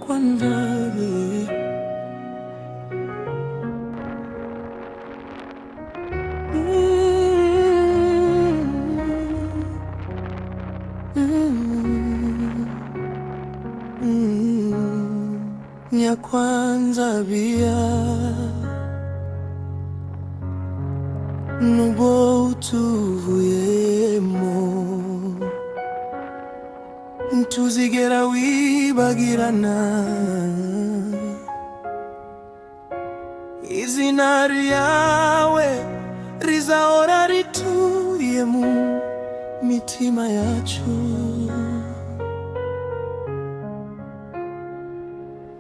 kwanza. Nyakwanza bia nubo utuvuyemo ntuzigera wibagirana izina ryawe rizahora rituye mu mitima yacu.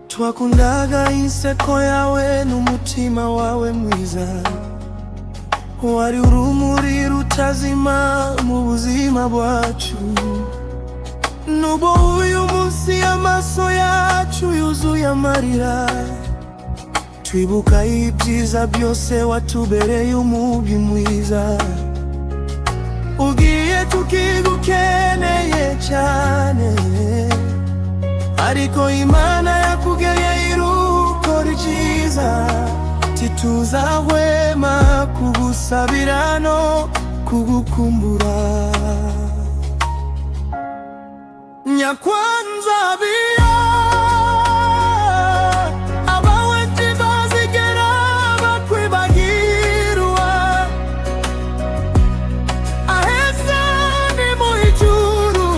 Twakundaga inseko yawe n'umutima wawe mwiza, wari urumuri rutazima mu buzima bwacu. Nubo uyu munsi amaso yacu yuzuye amarira, twibuka ibyiza byose watubereye umubi mwiza. Ugiye tukigukeneye cyane, ariko Imana yakugeye iruko ryiza. Tituzahwema kugusabira no kugukumbura. Nyakwanza bia abawe ntibazigera bakwibagirwa. Aheza ni mu ijuru,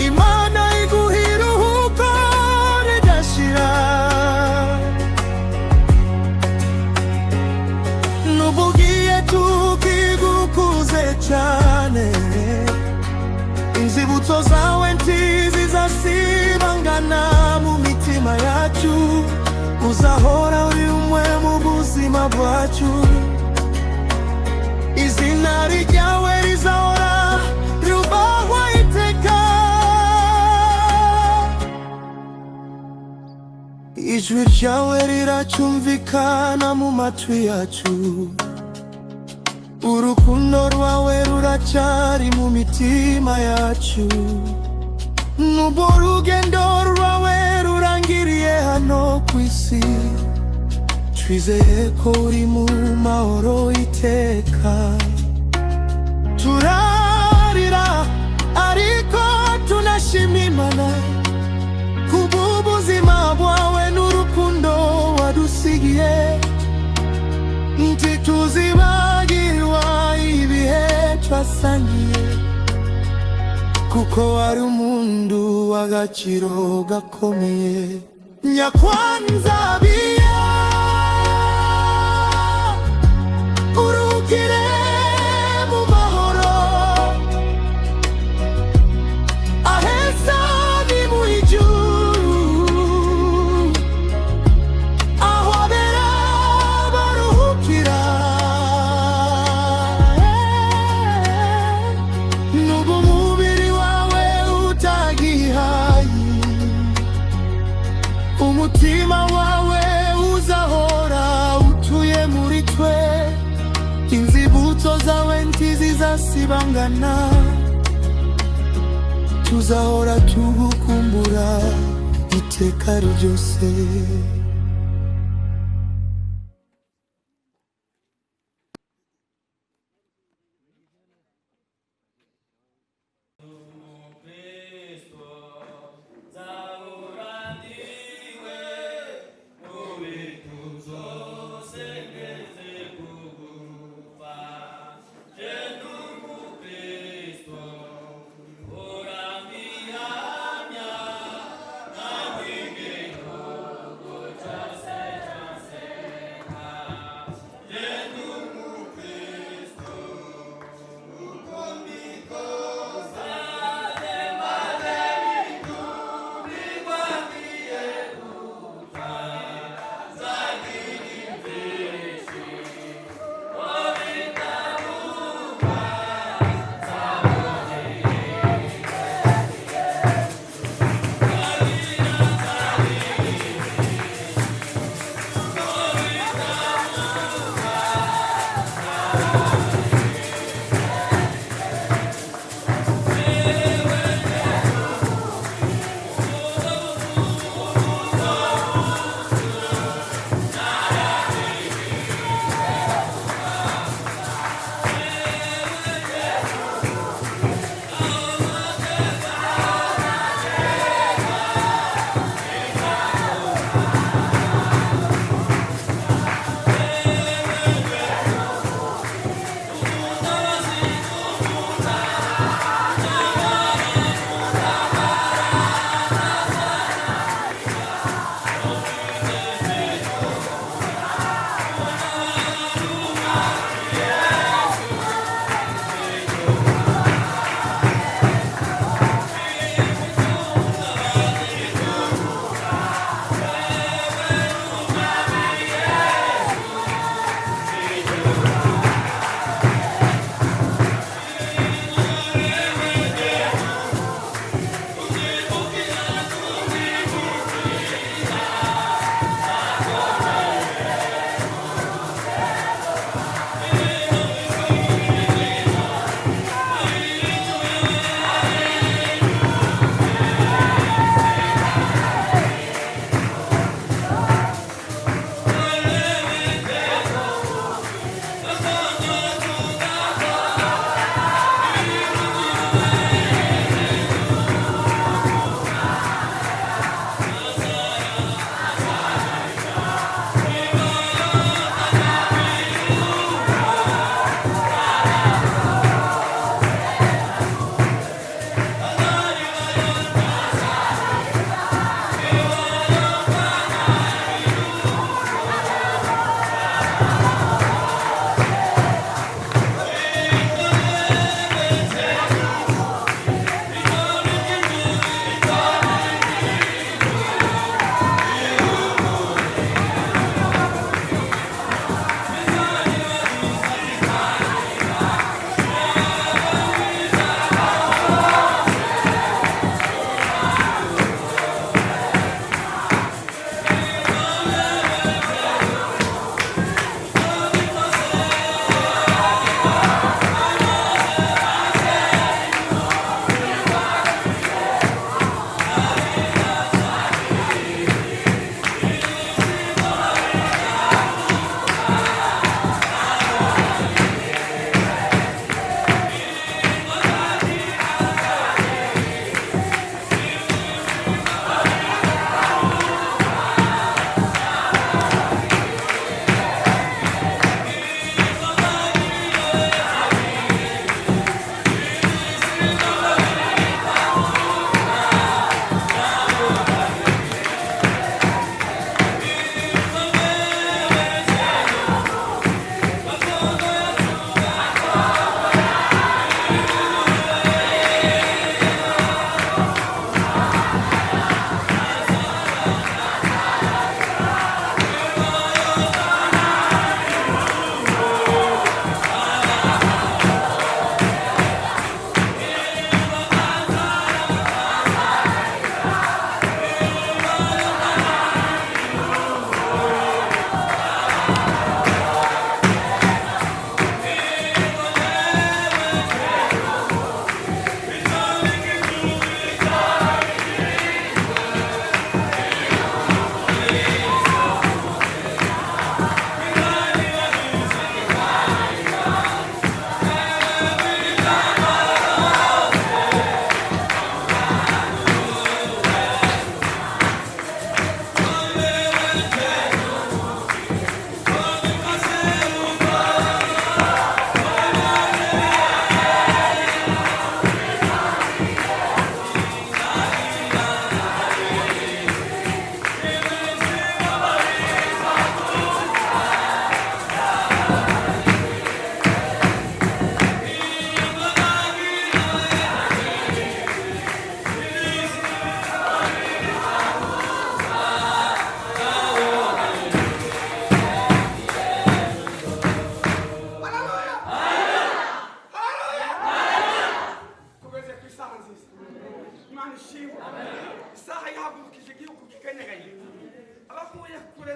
Imana iguha iruhuko ridashira. Nubu ugiye tukigukuze cyane, inzibutso zawe ntizizasibangana mu mitima yacu. Uzahora uri umwe mu buzima bwacu, izina ryawe rizahora ryubahwa iteka. Ijwi ryawe riracyumvikana mu matwi yacu, urukundo rwawe ruracyari mu mitima yacu. Nubo urugendo rwawe rurangiriye hano ku isi, twizeye ko uri mu mahoro iteka. Turarira ariko tunashima Imana kubw'ubuzima bwawe n'urukundo wadusigiye. Ntituzibagirwa ibihe twasangiye, kuko wari umuntu w'agaciro gakomeye. Nyakwanza bia urukire mu mahoro, aheza ni mu ijuru, aho abera baruhukira. Nubu umubiri wawe utagihaye, umutima wawe uzahora utuye muri twe. Inzibutso zawe ntizizasibangana, tuzahora tugukumbura iteka ryose.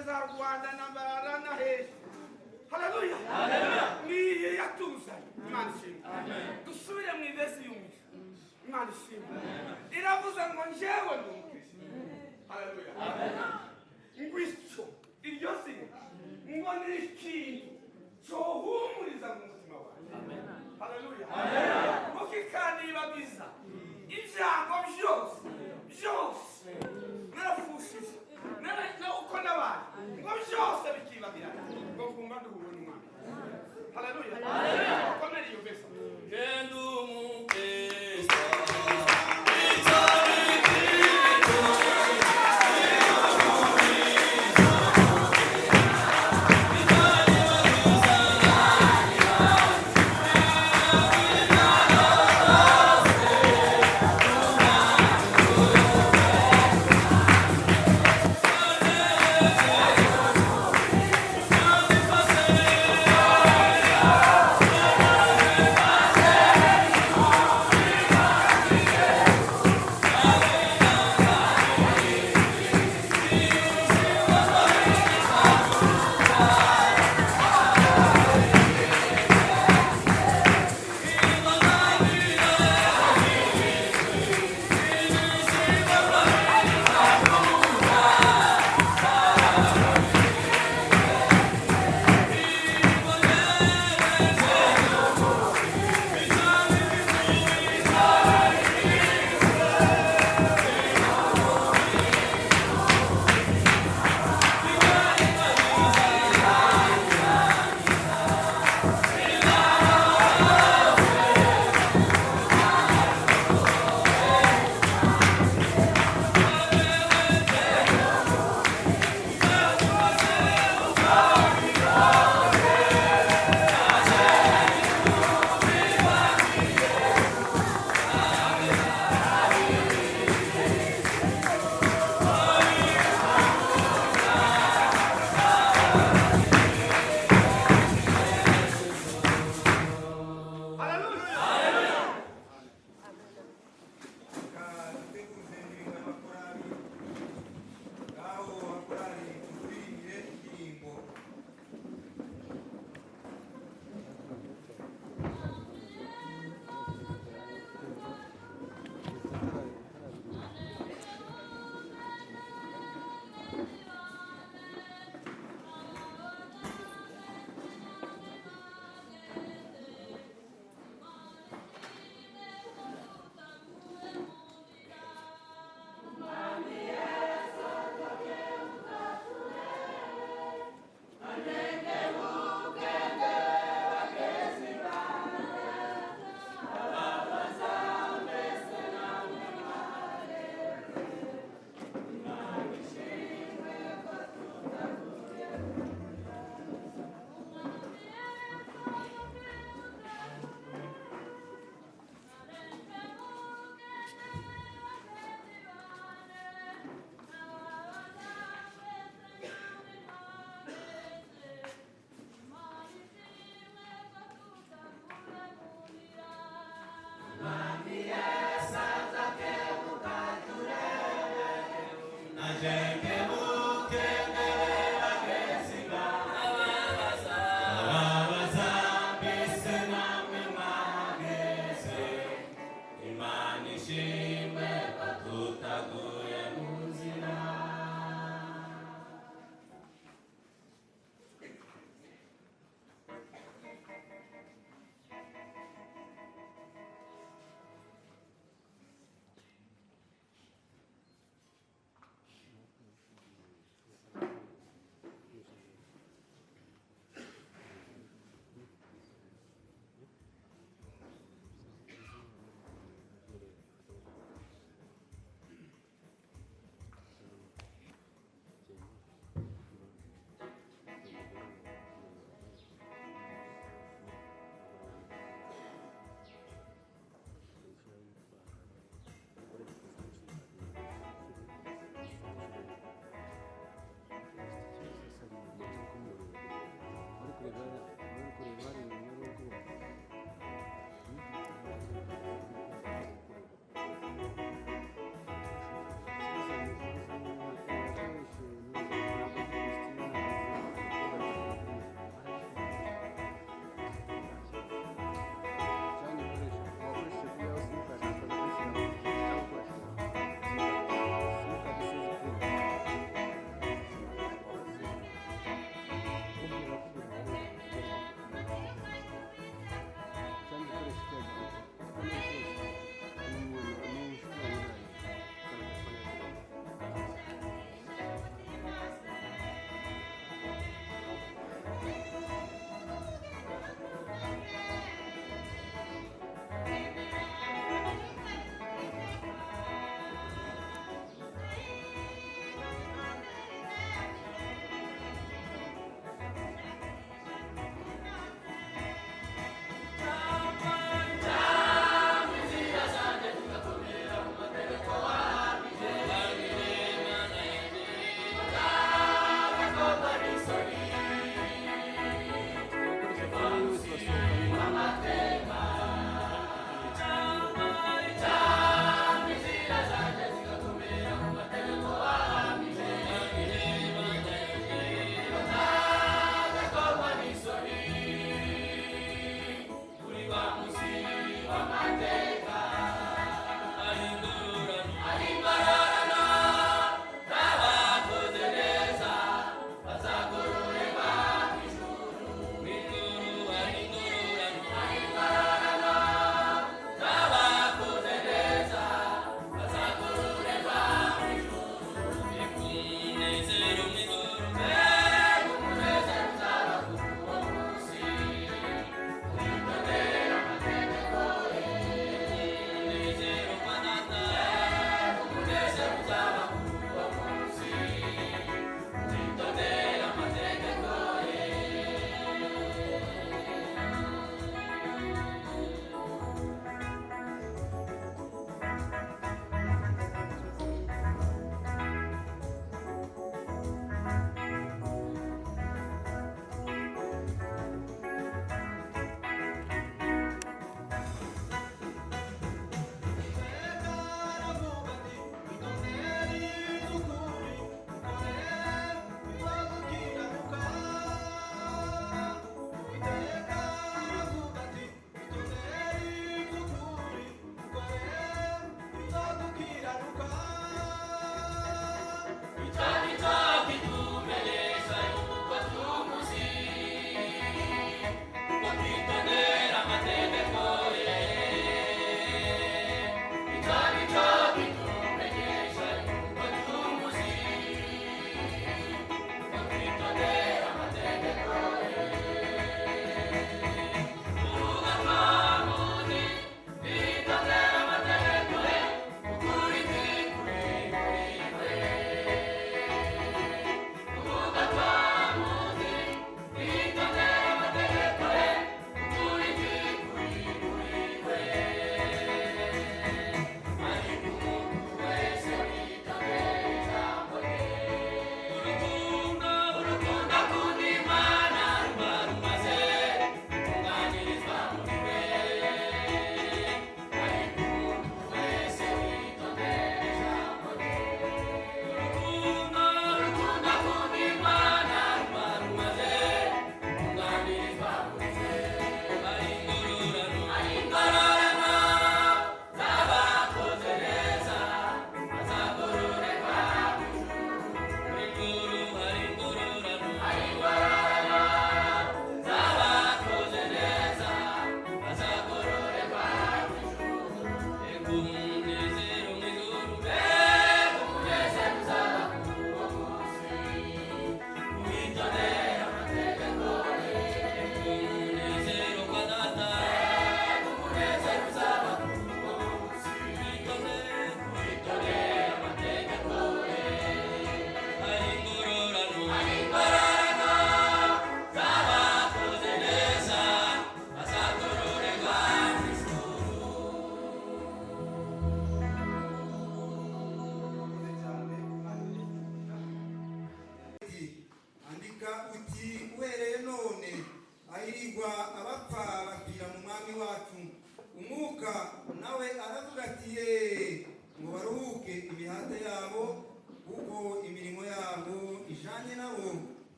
za Rwanda na bara na hejuru. Haleluya. Niye yatuzanye. Imana ishimwe. Dusubire mu ivesi y'umugisha. Imana ishimwe. Iravuze ngo njyewe ndi umukristo. Haleluya. Ngwico iryo zina ngo ni ikintu cyohumuriza mu mutima wawe. Haleluya. Mukikanibagiza ibyago byose narafushije na uko nabaye ngo byose bikibagirana ngo kumva nduhura n'Umwami. Haleluya. Komera iyo vesa.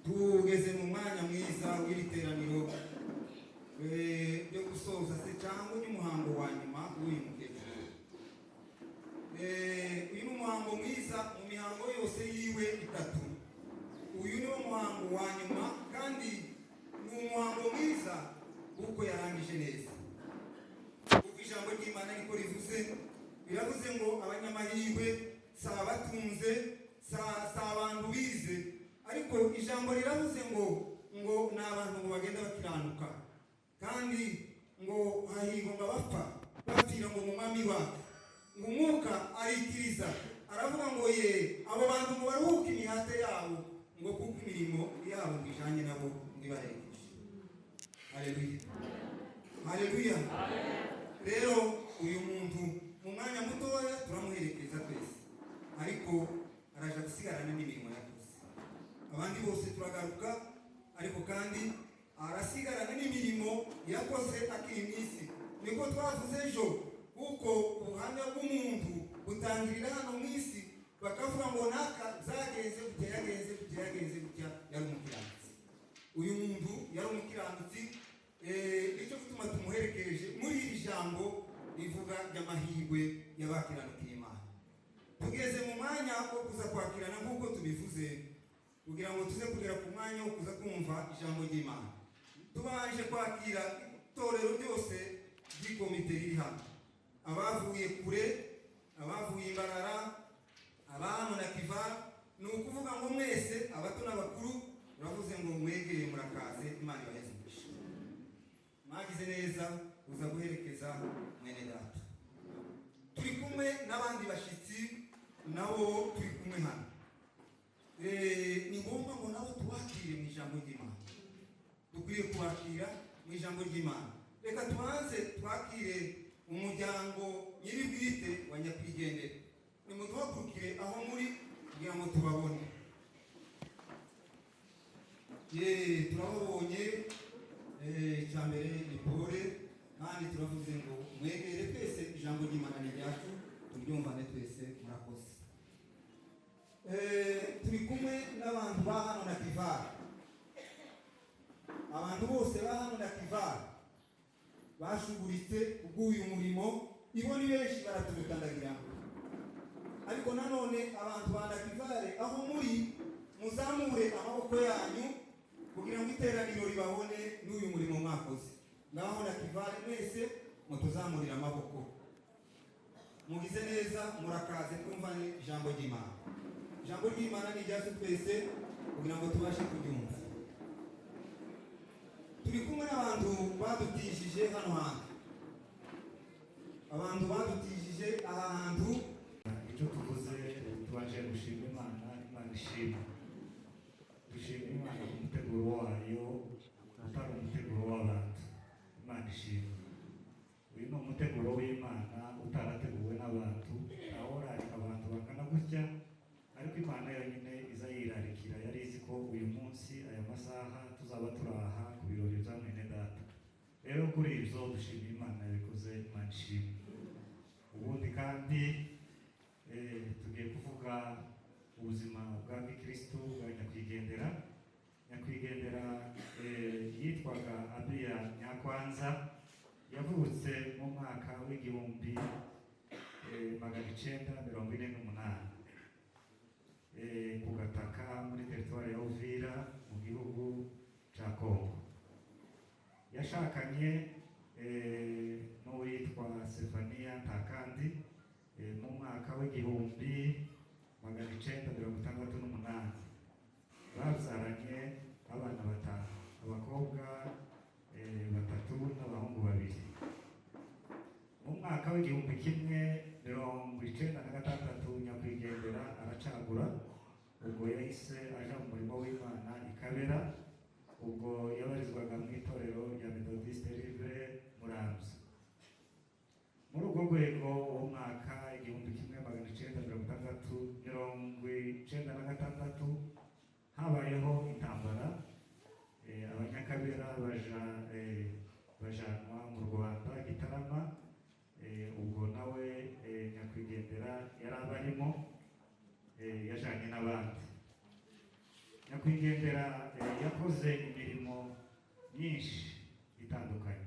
Tugeze mu mwanya mwiza w'iriteraniro ryo gusoza se cyangwa n'umuhango wa nyuma w'uyu mukecuru. Uyu ni umuhango mwiza mu mihango yose yiwe itatu. Uyu ni umuhango wa nyuma kandi ni umuhango mwiza kuko yarangije neza. Kuko ijambo ry'Imana niko rivuze, biravuze ngo abanyamahirwe si abatunze, si abantu bize, ariko ijambo riravuze ngo ni abantu ngo bagenda bakiranuka, kandi ngo hahirwa ngo abapfa bapfira ngo mu mwami wabo. Ngo umwuka arikiriza aravuga ngo ye abo bantu ngo baruhuke imihate yabo, ngo kuko imirimo yabo bijanye nabo ngibaherekeje. Haleluya, haleluya. Rero uyu muntu mu mwanya mutoya turamuherekeza twese, ariko araja gusigarana n'imirimo yakoze. Abandi bose turagaruka, ariko kandi arasigarana n'imirimo yakoze akiri mw'isi. Niko twavuze ejo, kuko ubuhamya bw'umuntu butangirira hano mw'isi, bakavuga ngo naka zagenze gutya, yagenze gutya, yari umukiranutsi. Uyu muntu yari umukiranutsi, nicyo gituma tumuherekeje muri iri jambo rivuga ry'amahirwe y'abakiranukiye Imana. Tugeze mu mwanya wo kuza kwakirana nk'uko tubivuze, kugira ngo tuze kugera ku mwanya wo kuza kumva ijambo ry'Imana. Tubanje kwakira itorero ryose ry'ikomite riri hano, abavuye kure, abavuye Imbarara, abahano na Kivara. Ni ukuvuga ngo mwese abato n'abakuru uravuze ngo mwegere murakaze, Imana ibaheze umugisha. Mwagize neza uza guherekeza mwene data. Turi kumwe n'abandi bashitsi nabo turi kumwe hano. Ni ngombwa ngo nabo tubakire mu ijambo ry'Imana. Dukwiye kubakira mu ijambo ry'Imana. Reka tubanze twakire umuryango nyiri bwite wa nyakwigendera. Nimuduhagurukire aho muri kugira ngo tubabone. Turababonye. Cyambere ni Pole, kandi turavuze ngo mwegere twese ijambo ry'Imana ni ryacu, turyumvane twese, murakoze. Turi kumwe n'abantu ba hano na Kivara. Abantu bose ba hano na Kivara bashuguritse ubw'uyu murimo, ibo ni benshi baraturukandagira. Ariko nanone abantu ba Kivare aho muri muzamure amaboko yanyu kugira ngo iteraniro ribabone n'uyu murimo mwakoze. Ngaho na Kivare mwese mutuzamurira amaboko. Mugize neza, murakaze twumvane ijambo ry'Imana. Ijambo ry'Imana ni ryacu twese kugira ngo tubashe kuryumva. Turi kumwe n'abantu badutishije hano hantu. Abantu badutishije aha hantu. Icyo tuvuze tubanje gushima Imana, Imana ishima. Dushima Imana ku muteguro wayo, atari umuteguro w'abantu. Imana ishima. Uyu ni umuteguro w'Imana utarateguwe n'abantu, aho urarika abantu bangana gutya, ariko Imana yonyine iza yirarikira. Yari izi ko uyu munsi aya masaha tuzaba turaha ku birori bya mwene data. Rero kuri ibyo dushima Imana yabikoze, Imana ishima. Ubundi kandi tugiye kuvuga ubuzima bwa Kristo bwa nyakwigendera. Nyakwigendera yitwaga Abiya Nyakwanza, yavutse mu mwaka w'igihumbi 1948 ku Gataka muri teritwari ya Uvira mu gihugu cya Kongo. yashakanye n'uwitwa Sefania Ntakandi mu mwaka w'igihumbi 1968. Babyaranye abana batanu, abakobwa 3 n'abahungu 2. Mu mwaka w'igihumbi 1996 nyakwigendera aracagura, ubwo yahise aja mu murimo w'Imana ikabera, ubwo yabarizwaga mu itorero rya Methodiste Libre Muramvya. Muri ubwo rwego uwo mwaka 1996 habayeho intambara, abanyakabera bajanwa mu Rwanda Gitarama, ubwo nawe nyakwigendera yari abarimo, yajanye n'abandi. Nyakwigendera yakoze imirimo myinshi itandukanye,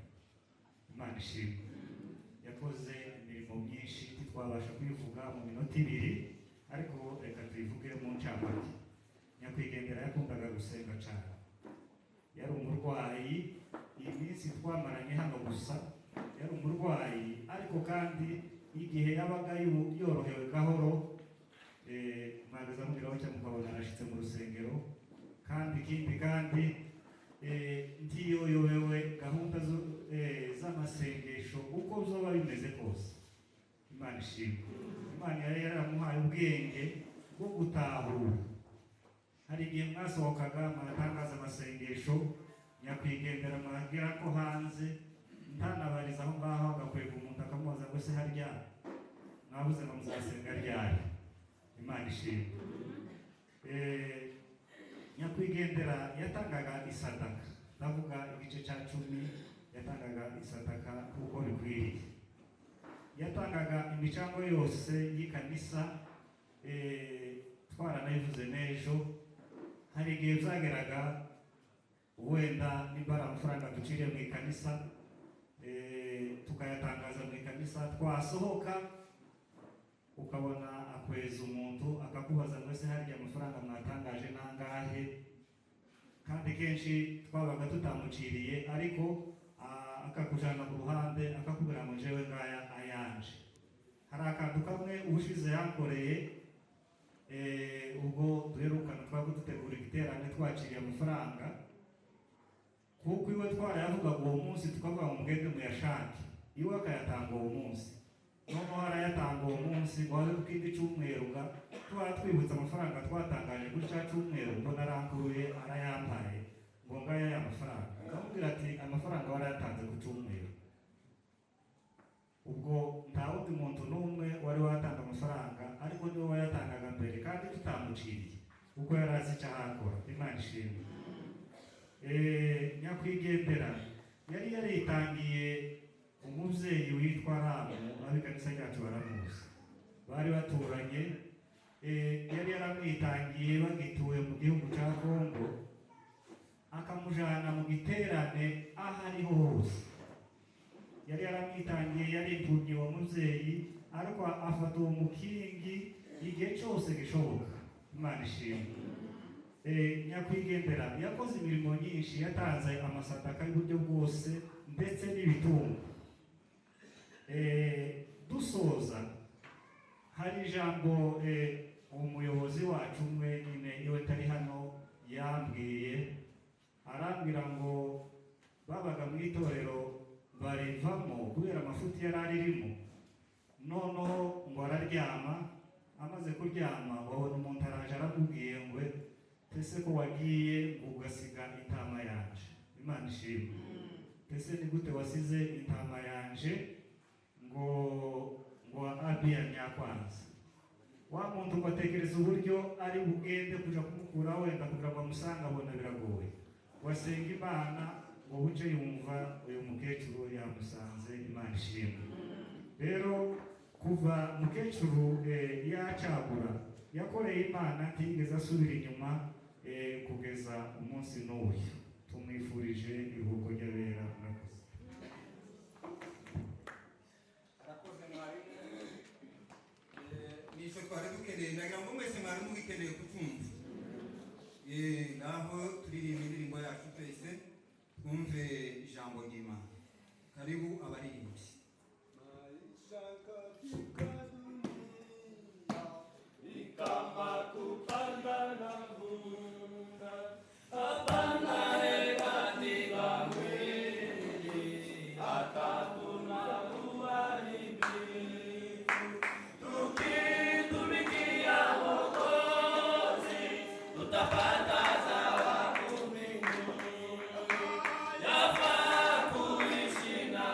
Imana ishimwe. Yakoze imirimo myinshi twabasha kwivuga mu minota 2, ariko reka tuyivuge mu ncamake. Nyakwigendera yakundaga gusenga cyane, yari umurwayi. Iyi minsi twamaranye hano gusa yari umurwayi, ariko kandi igihe yabaga yorohewe gahoro, mwagaza mubiraho cyangwa mukabona arashitse mu rusengero. Kandi ikindi kandi ntiyoyobewe gahunda z'amasengesho uko zoba bimeze kose. Imana ishimwe. Imana yari yaramuhaye ubwenge bwo gutahura. Hari igihe mwasohokaga muratangaza amasengesho, nyakwigendera muragera ko hanze ntanabariza aho ngaho, agakwega umuntu akamubaza ngo se harya mwabuze ngo muzasenga ryari. Imana ishimwe. Nyakwigendera yatangaga isadaka, ndavuga igice cya 10 yatangaga isadaka kuko bikwiriye. Yatangaga imicango yose y'ikanisa, twaranayivuze n'ejo. Hari igihe byageraga wenda niba ari amafaranga duciriye mu ikanisa, tukayatangaza mu ikanisa, twasohoka ukabona akweza umuntu akakubaza ngo ese harya amafaranga mwatangaje nangahe. Kandi kenshi twabaga tutamuciriye, ariko akakujana ku ruhande akakubwira ngo jewe ngaya ayanje. Hari akantu kamwe ubushize yankoreye, ubwo duherukana twaba dutegura igiterane twaciriye amafaranga, kuko iwe twarayavugaga uwo munsi tukavuga ngo mugende muyashake, iwe akayatanga uwo munsi. Noneho harayatanga uwo munsi ngo habe kukindi cyumweru twara twibutsa amafaranga twatangaje kuri cya cyumweru, mbona arankuruye arayampaye ngo ngaya ya mafaranga. Akamubwira ati amafaranga warayatanze ku cyumweru. Ubwo nta wundi muntu n'umwe wari watanga amafaranga, ariko niwe wayatangaga mbere kandi tutamuciriye kuko yari azi icyo ahakora. Imana ishimwe. Nyakwigendera yari yaritangiye umubyeyi witwa Ramu, abikanisa ryacu baramuzi, bari baturanye. Yari yaramwitangiye bagituye mu gihugu cya Kongo, akamujana mu giterane aho ariho hose. Yari yaramwitangiye, yari impfubyi wa mubyeyi, ariko afata uwo mukingi igihe cyose gishoboka. Imana ishimwe. Nyakwigendera yakoze imirimo nyinshi, yatanze amasadaka y'uburyo bwose ndetse n'ibitungo. Dusoza, hari ijambo umuyobozi wacu umwe nyine iwe tari hano yambwiye, arambwira ngo babaga mu itorero barivamo kubera amafuti yari aririmo. Noneho ngo araryama, amaze kuryama babona umuntu araje aramubwiye ngo ese ko wagiye ugasiga intama yanje. Imana ishimwe. Ese ni gute wasize intama yanje? ngo Abiya nyakwanza. Wa muntu batekereza uburyo ari bugende kuja kumukura wenda kugira ngo amusanga, abona biragoye. Wasenga Imana ngo buce yumva uyu mukecuru yamusanze. Imana ishimwe. Rero kuva mukecuru yacagura yakoreye Imana, ntigeze asubira inyuma kugeza umunsi n'uyu. Tumwifurije iruhuko ry'abera. Nisho twari dukeneye, ndagira ngo mwese mwari mugikeneye kutumva. Naho turirimba indirimbo yacu twese twumve ijambo ijambo ry'Imana. Karibu abaririmbyi. Maisha katika dunia ni kama kupanda na vuna, hapana katika mwili, hata kuna uharibifu. Tukitumikia Mwokozi, tutapata thawabu mbinguni. Yafaa kuishi na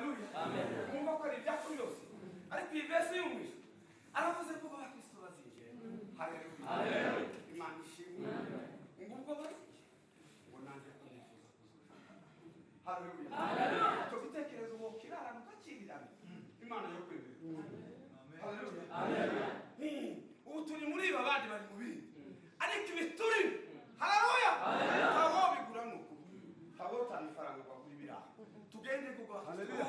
haleluya mwumva ko ari ibyacu byose ariko iyi verse y'umwisho aravuze ko abakristo bazinjira haleluya imana ishimwe ngubwo bazinjira ngo nanjye kunifuza haleluya icyo gitekerezo uwo kirara mukakirirana imana yo kwemera haleluya ubu turi muri ibi abandi bari mu bindi ariko ibi turi haleluya ntawo bigura nuko ntawo utanga ifaranga kwa kuri biraha tugende kuko haleluya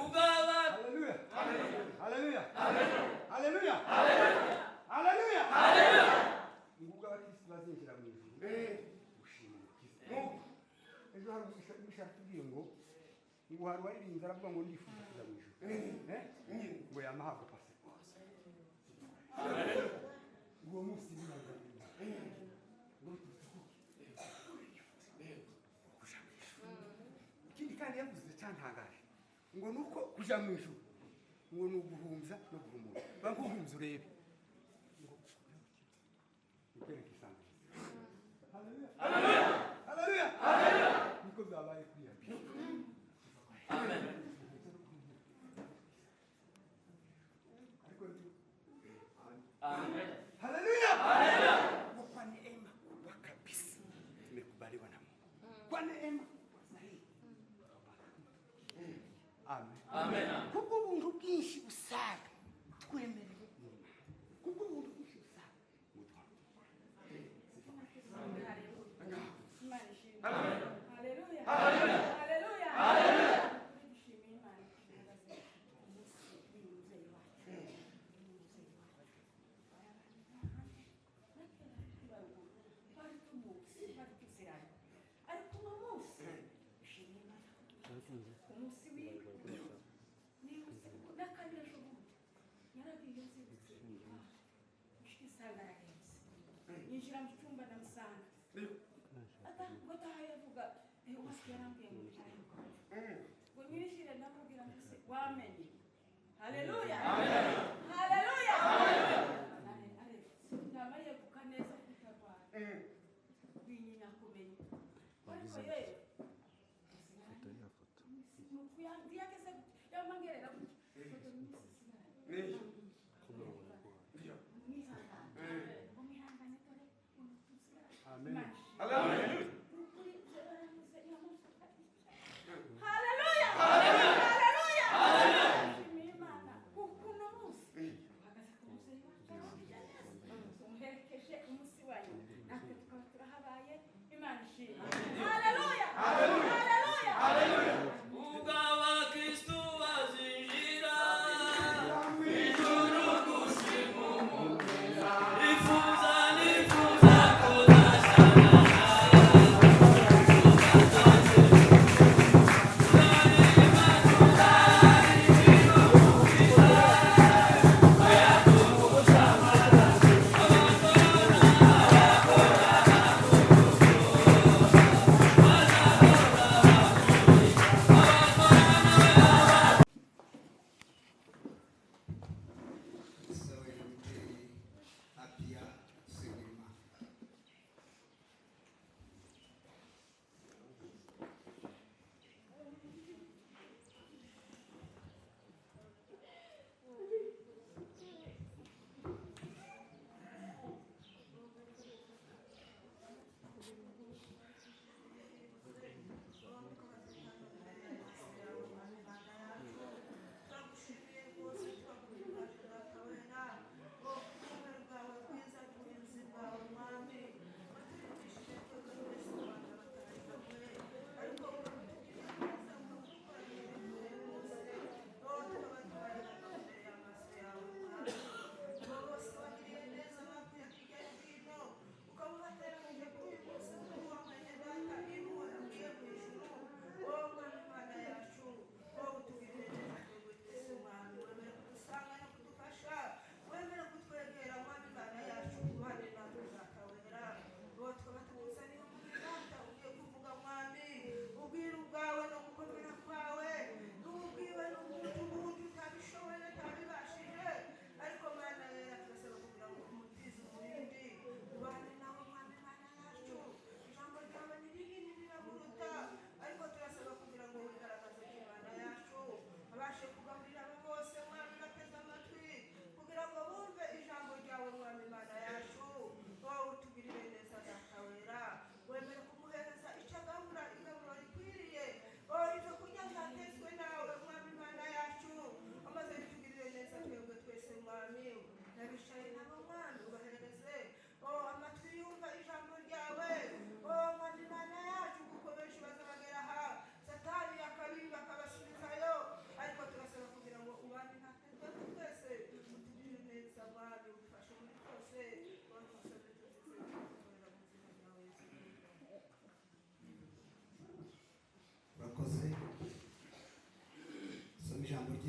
haleluya haleluya haleluya haleluya haleluya ngubwo abakristo bazinjira mu ijuru gushimira Kristo ejo hari ubishaka tubwiye ngo hari waririmbye aravuga ngo ndifuza kuza mu ijuru ngo yamahabwa pasiporo uwo munsi bimaze ikindi kandi yavuze cyantangaje ngo nuko kuja mu ijuru ngo ni uguhumza no guhumura baguhumza urebe ngo ukwereka isango haleluya haleluya haleluya niko byabaye kuri yapi amen amen haleluya haleluya kwa neema kwa kabisa tumekubaliwa na Mungu kwa neema amen amen kuko ubuntu bwinshi busaga twemerewe kuko ubuntu bwinshi busaga haleluya haleluya haleluya haleluya yinjira mu cyumba ndamusanga ata ngo tahayavuga wasiyarambiye mu cyaro ngo nyinjire ndamubwira ngo se wamenye haleluya haleluya ndamaye kukaneza kutabara binyinya kumenya ariko yeye ndiyageze yamangerera foto n'isi amen haleluya haleluya haleluya haleluya imana kuno munsi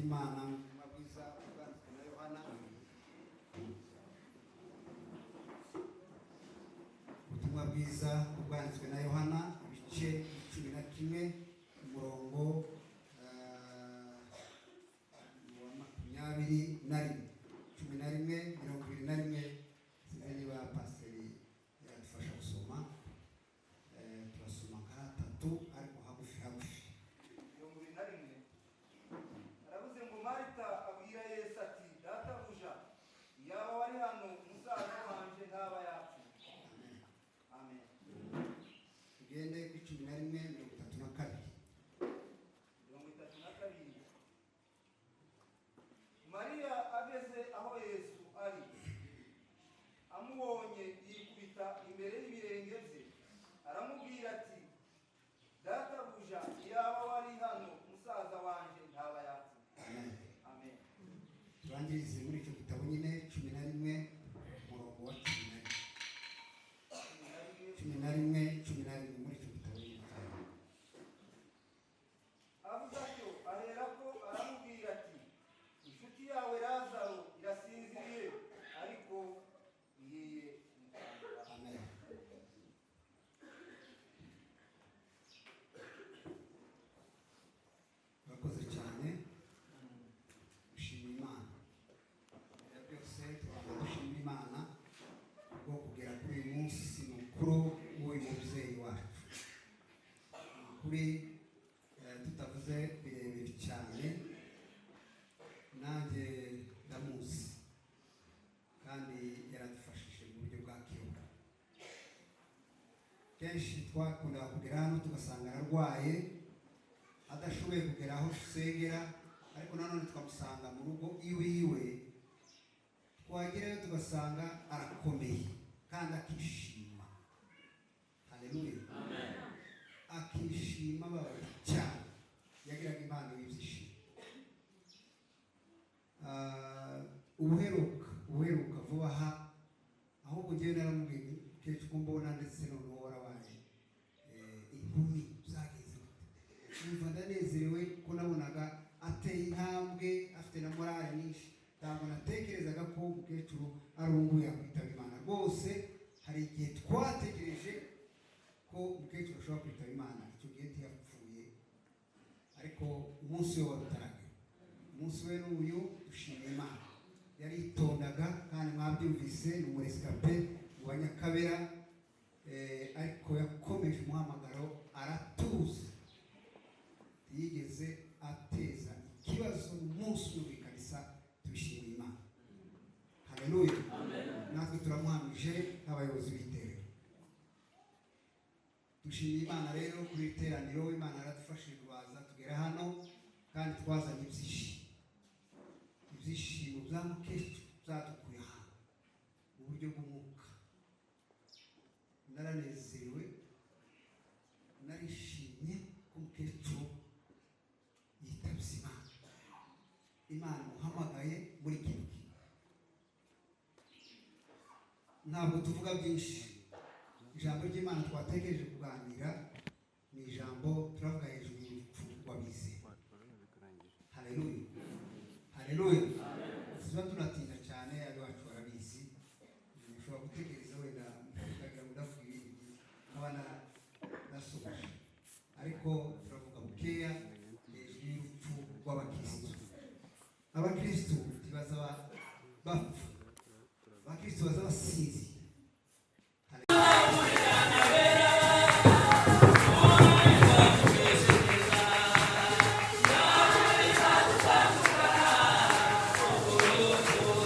ry'Imana mu butumwa bwiza bwanditswe na Yohana. Ubutumwa bwiza bwanditswe na Yohana ibice 11 umurongo wa 21 sinzi niba pasiteri yadufasha gusoma. Turasoma nka 3 ariko hagufi 21 aravuze ngo Marita abwira Yesu ati databuja yaba wari hano musaza wanje ntaba yapfuye. Amen. tugende ku 11:32. Mariya ageze aho Yesu ari amubonye yikubita imbere y'ibirenge bye aramubwira ati databuja yaba wari hano musaza wanje ntaba yapfuye. Amen. turangirize muri icyo gitabo nyine 11 umurongo wa 11 muri icyo gitabo nyine. avuze atyo aherako aramubwira ati inshuti yawe Lazaro irasinziriye ariko ngiye kumukangura. Amen. Urakoze cyane. Dushima Imana. Ibyo byose tubanza dushima Imana bwo kugera kuri uyu munsi mukuru w'uyu mubyeyi wacu. Kuri tutavuze birebire cyane, nanjye ndamuzi kandi yaradufashije mu buryo bwa kiyoga. Kenshi twakundaga kugera hano tugasanga ararwaye adashoboye kugera aho dusengera, ariko nanone twamusanga mu rugo iwe twagerayo tugasanga arakomeye kandi akishima. Haleluya. Amen. Akishima babaye cyane, yagiraga impano y'ibyishimo. Uheruka vuba aha ahubwo ngewe naramubwiye kenshi ko mbona ndetse noneho warabaye inkumi zageze numva ndanezerewe ko nabonaga ateye intambwe afite na morale nyinshi. Ntabwo natekerezaga ko umukecuru ari ubu yakwitaba Imana. Rwose hari igihe twategereje ko umukecuru ashobora kwitaba Imana, icyo gihe ntiyapfuye, ariko umunsi we warutaragera. Umunsi we n'uyu dushimira Imana. Yaritondaga kandi mwabyumvise ni umuresikape mu Banyakabera, ariko yakomeje umuhamagaro aratuza, ntiyigeze ateza ikibazo umunsi umwe mu ikanisa. Tubishimira Imana. Haleluya. Natwe turamuhamije nk'abayobozi b'iterero. Dushimira Imana rero kuri iteraniro. Imana yaradufashije kubaza tugera hano kandi twazanye ibyishimo bya mukecuru byadukuye hano mu buryo bw'umwuka. Naranezerewe, narishimye ko umukecuru yitabye Imana. Imana imuhamagaye muri kino gihe. Ntabwo tuvuga byinshi. Ijambo ry'Imana twategereje kuganira ni ijambo turavuga hejuru y'urupfu rw'abizera. Haleluya. Haleluya. Tuba tunatinda cyane, abacu barabizi. Ushobora gutegereza wenda ukagira ngo ndavuga ibindi nk'abana nasoje, ariko turavuga bukeya hejuru y'urupfu rw'abakristo. Abakristo baza bapfa, abakristo baza basinzi. Oh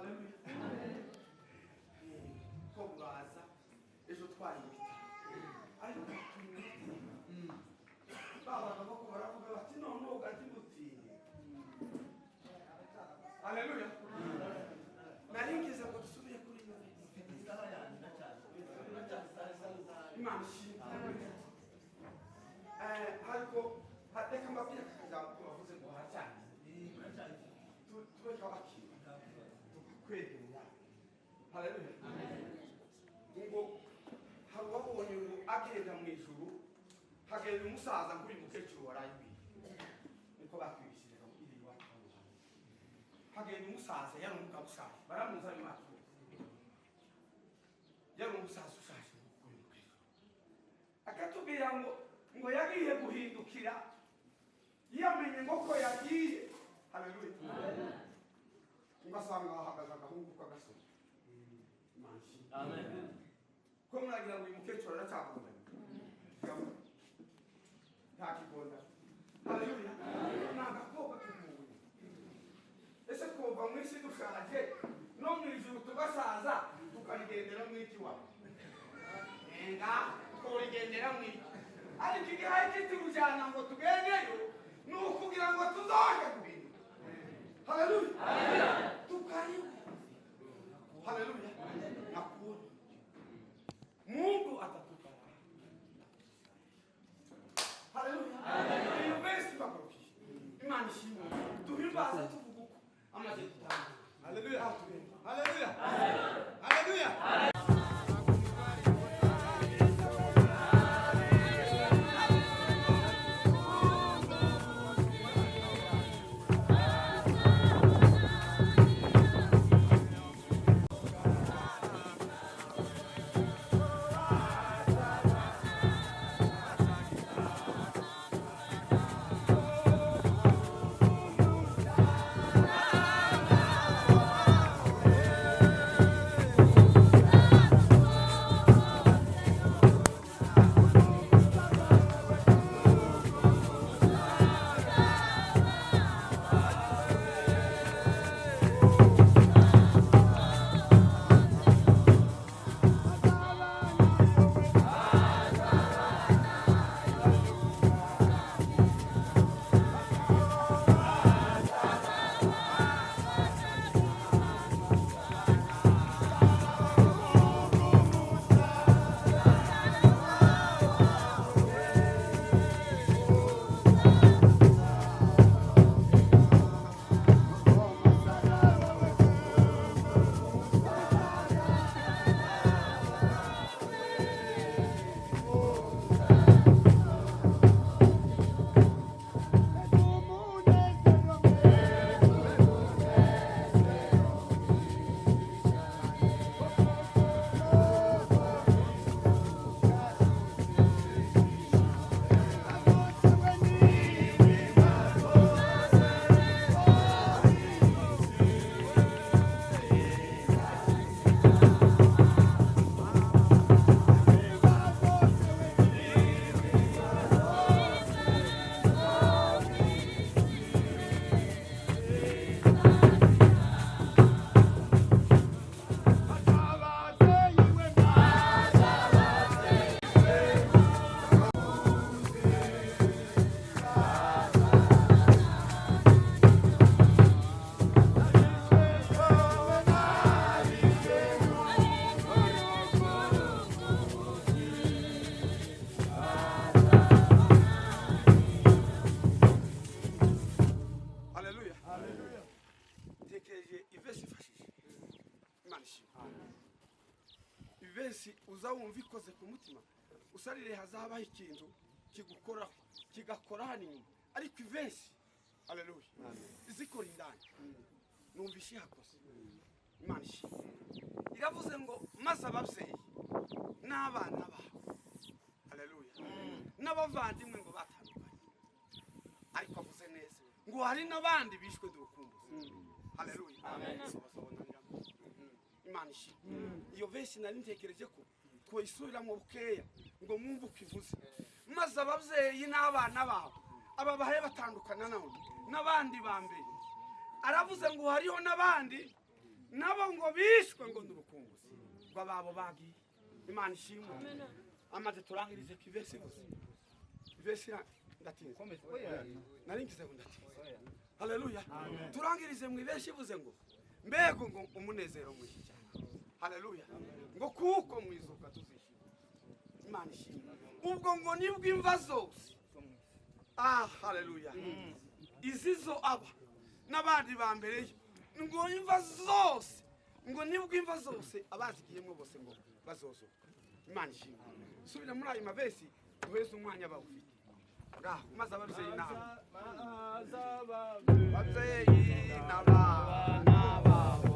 haleluya ko buraza ejo twayibita ariko babaga bako baravuga bati none ugati gutinya haleluya naringize ngo dusubire kuri iyo Imana ishimwe ariko reka mbabwire akajambo ko bavuze ngo haracyari tureka bakira kwegera haleluya ngo hari uwabonye ngo agenda mu ijuru hagenda umusaza nk'uyu mukecuru warayibwiye niko batwigishije ngo iri iwacu hagenda umusaza yari umugabo ushaje baramuzanye iwacu yari umusaza ushaje akatubwira ngo yagiye guhindukira yamenye ngo ko yagiye haleluya ngasanga hahagaze agahungu k'agasore amen ko mwagira ngo uyu mukecuru aracyakundana nta kigonda haleluya ni agakobwa k'umuhungu ese twumva mu isi dushaje no mu ijuru tugasaza tukarigendera mu ikiwawe nga tworigendera mu iki ariko igihe kitujyana ngo tugendeyo ni ukugira ngo tuzoje guhinduka haleluya tukariwe haleluya nakuri Mungu atatukana haleluya iyo besi bakuruki imana ishimwe tuhimbaza tuvuga uko amaze gutanga haleluya haleluya haleluya ibesi uzawumva ikoze ku mutima usarire hazabaho ikintu kigukoraho kigakora hano inyuma ariko ibesi haleluya izikora indani numvise hakoze imana ishimwe iravuze ngo maze ababyeyi n'abana babo haleluya n'abavandimwe ngo batandukanye ariko avuze neza ngo hari n'abandi bishwe d'urukumbuzi haleluya amen imana ishimwe iyo vesi nari ntekereje ko twoyisubiramo bukeya ngo mwumve uko ivuze maze ababyeyi n'abana babo aba bahaye batandukana nabo n'abandi ba mbere aravuze ngo hariho n'abandi nabo ngo bishwe ngo n'urukunguzi rw'ababo bagiye. Imana ishimwe. Amaze turangirize ku ivesi gusa. Ivesi ndatinze. Naringize ngo ndatinze. Haleluya. Turangirize mu ivesi ivuze ngo mbego ngo umunezero mwinshi cyane. Haleluya. Ngo kuko mwizuka tuzishima. Imana ishimwe. Ubwo ngo nibwo imva zose. Haleluya. Izizo aba n'abandi bambereye ngo imva zose ngo nibwo imva zose abazigiyemo bose ngo bazozuka. Imana ishimwe. Subira muri ayo mavesi duheze umwanya bawufite. Ngaho maze ababyeyi nabo ababyeyi n'abana babo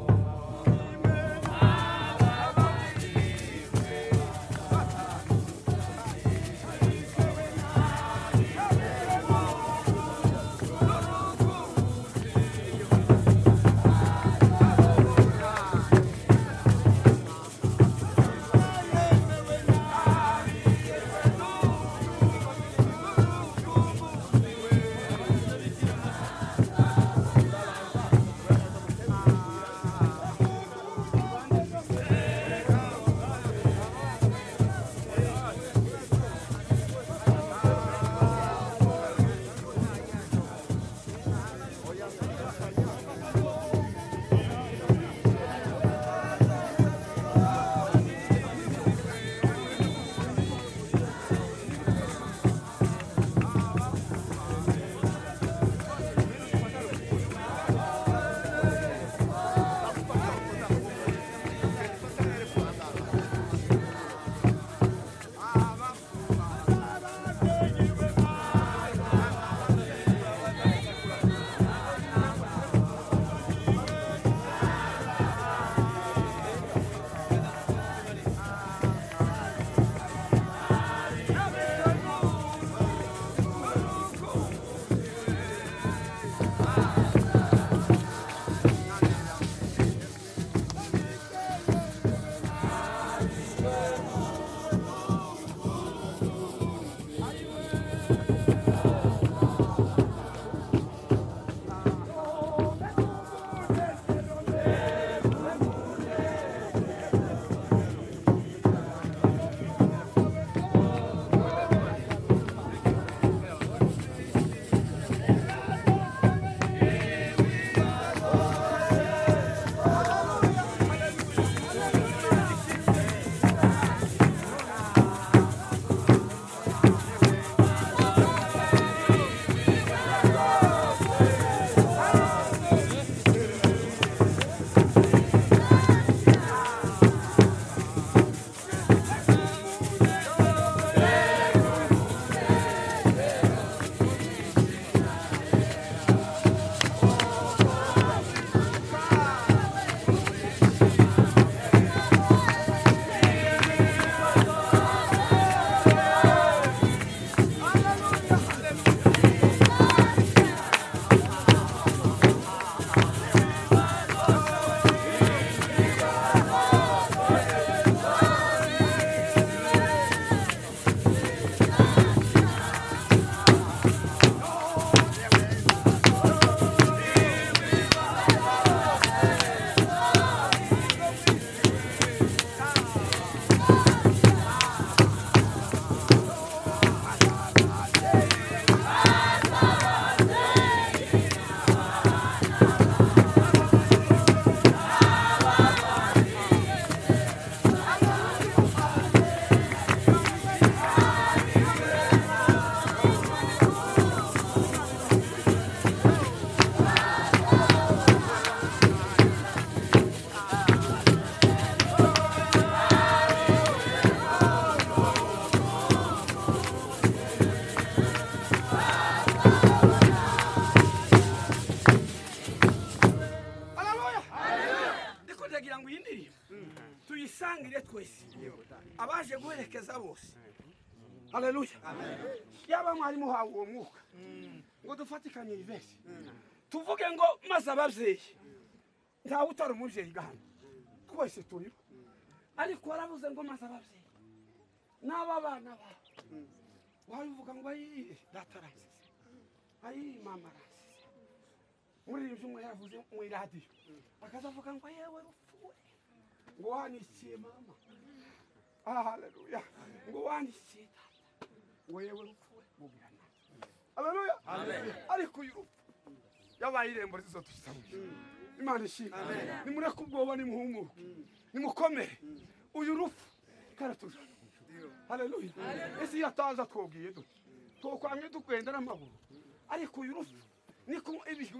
abaje guherekeza bose. Haleluya. Yaba mwari muhawe uwo mwuka ngo dufatikanye ivesi tuvuge ngo maze ababyeyi ntawe utari umubyeyi gahano twese turiho, ariko warabuze ngo maze ababyeyi n'aba bana bawe wabivuga ngo ayi data aransize, ayi mama aransize, umuririmbyi umwe yavuze mu iradiyo akazavuga ngo yewe rupfuwe ngo waniciye mama, haleluya, ngo waniciye tata, ngo yewe rupfuwe mubirana, haleluya, ariko uyu rupfu yabaye irembo rizodushitamo. Imana ishimwe. Nimureke ubwoba, nimuhumure, nimukomere. Uyu rupfu karatujana, haleluya. Ese yataza twobwiye dute twokwamye dugenda n'amaguru, ariko uyu rupfu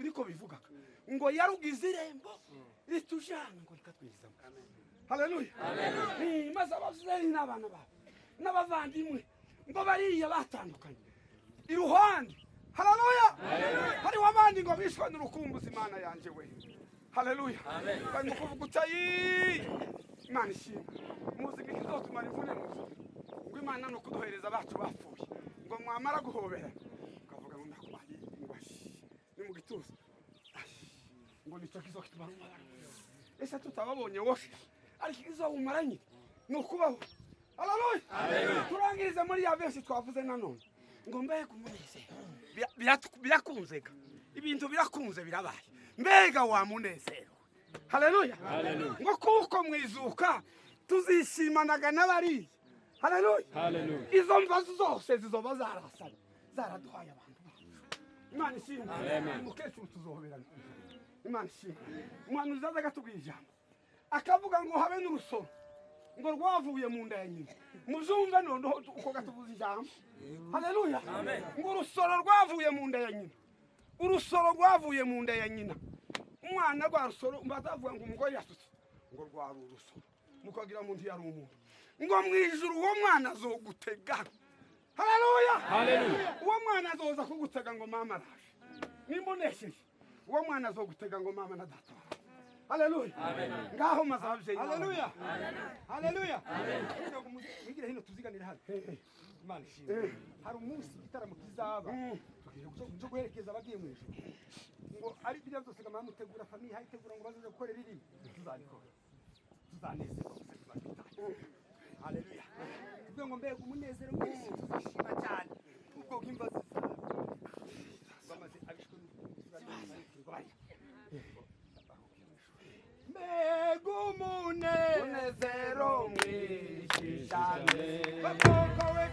niko bivuga ngo yarugize irembo ritujana ngo rikatwizamo, haleluya. Maze abavyeyi n'abana babo n'abavandimwe ngo bariya batandukanye iruhande, haleluya. Hariho abandi ngo bishwe n'urukumbuzi, Imana yanje we, haleluya. Kandi kuvuga utayi Imana ishimwe. Muzi ikizotumara imvune muzi ngo Imana no kuduhereza abacu bapfuye ngo mwamara guhobera ukavuga ngo ndakubaye ni mu gituza ngo nicyo kizo kitumara umubabaro. Ese tutababonye wose ariko ikizobumaranye ni ukubaho, haleluya. Turangirize muri ya verse twavuze nanone ngo mbega umunezero birakunzega, ibintu birakunze birabaye, mbega wa munezero, haleluya. Ngo kuko mwizuka tuzishimanaga n'abari, haleluya. Izo mva zose zizoba zarasana zaraduhaye abantu bacu. Imana ishimwe. Umukecuru tuzohoberana, Imana ishimwe. Umwana uzaza agatubwira ijambo akavuga ngo habe n'urusoro ngo rwavuye mu nda ya nyina, mubyumve noneho uko gatuvuza ijambo, haleluya. Ngo urusoro rwavuye mu nda ya nyina, urusoro rwavuye mu nda ya nyina, umwana rwa rusoro bazavuga ngo umugore yasutse ngo rwari urusoro, mukagira mu yari umuntu, ngo mwijuru uwo mwana azogutega, haleluya. Uwo mwana azoza kugutega ngo mama araje, nimbonesheje uwo mwana azogutega ngo mama na data, haleluya. Ngaho mazabye, haleluya, haleluya. Mugire hino tuziganira hano, Imana ishimwe. Hari umunsi igitaramo kizaba cyo guherekeza abagiye mu ijuru, ngo ari byo byose gamama mutegura famiye hayitegura ngo bazoje gukorera iri tuzabikora, tuzanezerwa, haleluya. Ubwo ngo mbega umunezero mwinshi, tuzishima cyane ubwo bw'imbazi bamaze abishwe mbega umunezero mwinshi cyane bakoko we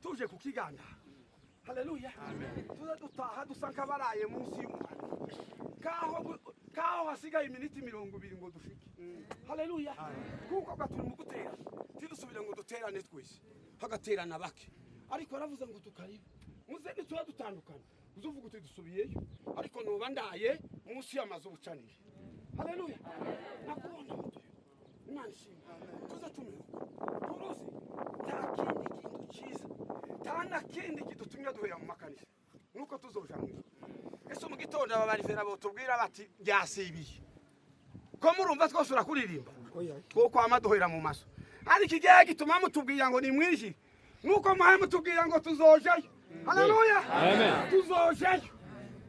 tuje kukiganda, haleluya. Tuza dutaha dusanga baraye munsi y'umwana kaho kaho hasigaye iminiti 20 ngo dushike. Haleluya. Kuko gaturi mu gutera tidusubire ngo duterane twese hagaterana bake ariko aravuze ngo tukariba muze nitwe dutandukana uzuvuga uti dusubiyeyo ariko nuba ndaye munsi y'amazu bucanire. Haleluya. Nakubona muto Imana ishimwe tuza tumiruka turuzi nta kindi kintu cyiza nta na kindi kidutumye duhera mu makanisa nuko tuzoja mu ese mu gitondo ababarivera bo tubwira bati byasibiye ko murumva twosura kuririmba ko kwa maduhera mu maso ari kigiye gituma mutubwira ngo ni mwinshi nuko mwahe mutubwira ngo tuzojayo. Haleluya. Amen. Tuzojayo.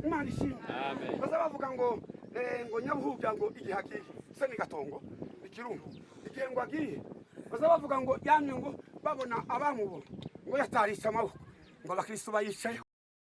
Imana ishimwe. Amen. Baza bavuga ngo nyabuhubya ngo igihagiye se ni gatongo ikirungu igihe ngo agiye baza bavuga ngo yamye ngo babona abamubona ngo yatarisha amaboko ngo abakristo bayicaye